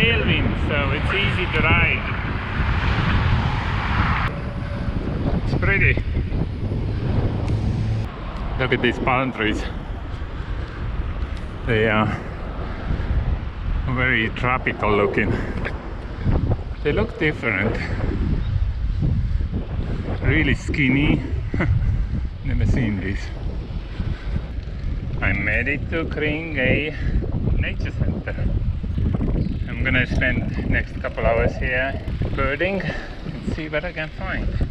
tailwind, so it's easy to ride. It's pretty. Look at these palm trees. They are very tropical looking. They look different. Really skinny. Never seen this. I made it to Kringay Nature Center. I'm gonna spend next couple hours here birding and see what I can find.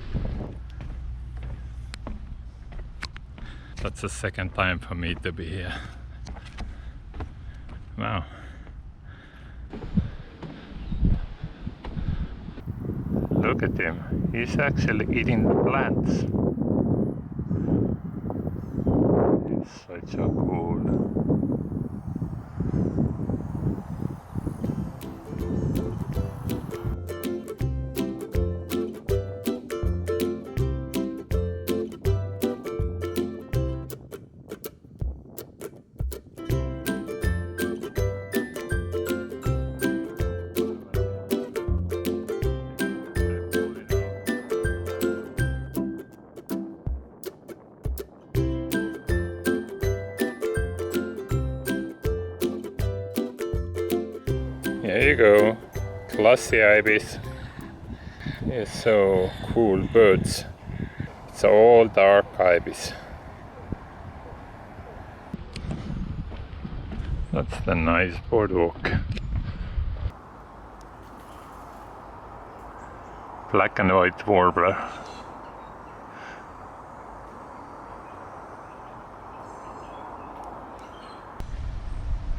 That's the second time for me to be here. Wow. Look at him. He's actually eating the plants. It's such a cool. There you go, classy ibis. It's so cool birds. It's all dark ibis. That's the nice boardwalk. Black and white warbler.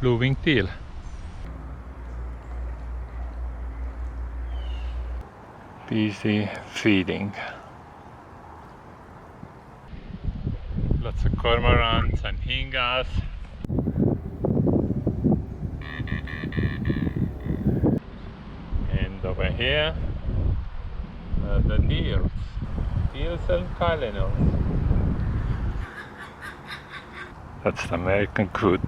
Blue-winged teal. Busy feeding. Lots of cormorants and hingas. And over here, the deers. Deers and cardinals. That's the American coot.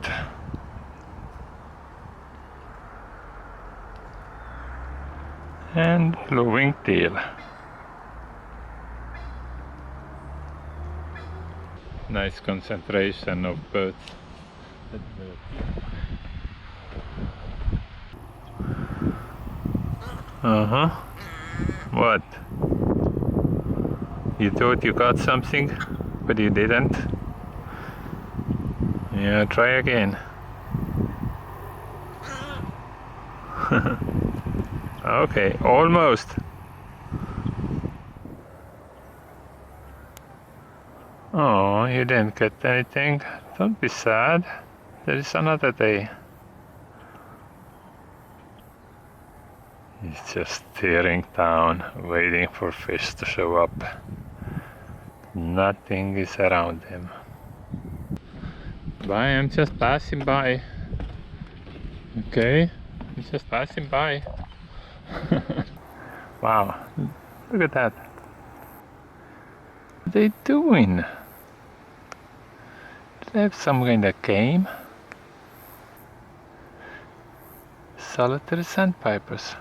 And blue-winged teal. Nice concentration of birds. What? You thought you got something, but you didn't? Yeah, try again. Okay, almost. Oh, you didn't get anything. Don't be sad. There is another day. He's just staring down, waiting for fish to show up. Nothing is around him. Bye, I'm just passing by. Okay, I'm just passing by. Wow, look at that. What are they doing? Do they have some kind of game? Solitary sandpipers.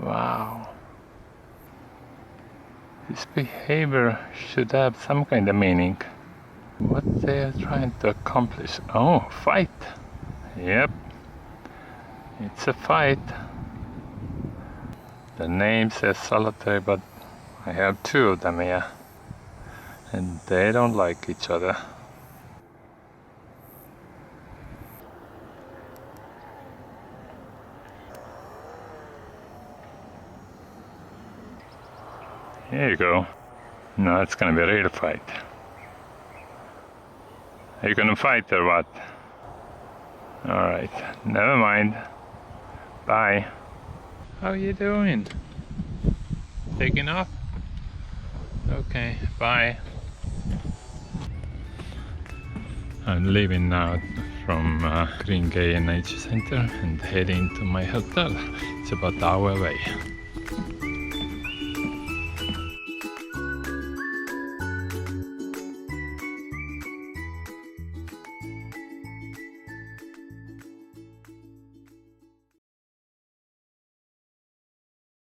Wow. This behavior should have some kind of meaning. What they are trying to accomplish. Oh, fight. Yep. It's a fight. The name says solitary, but I have two of them here. And they don't like each other. Here you go. Now it's gonna be a real fight. Are you gonna fight or what? Alright, never mind. Bye. How are you doing? Taking off? Okay, bye. I'm leaving now from Kringay Nature Center and heading to my hotel. It's about an hour away.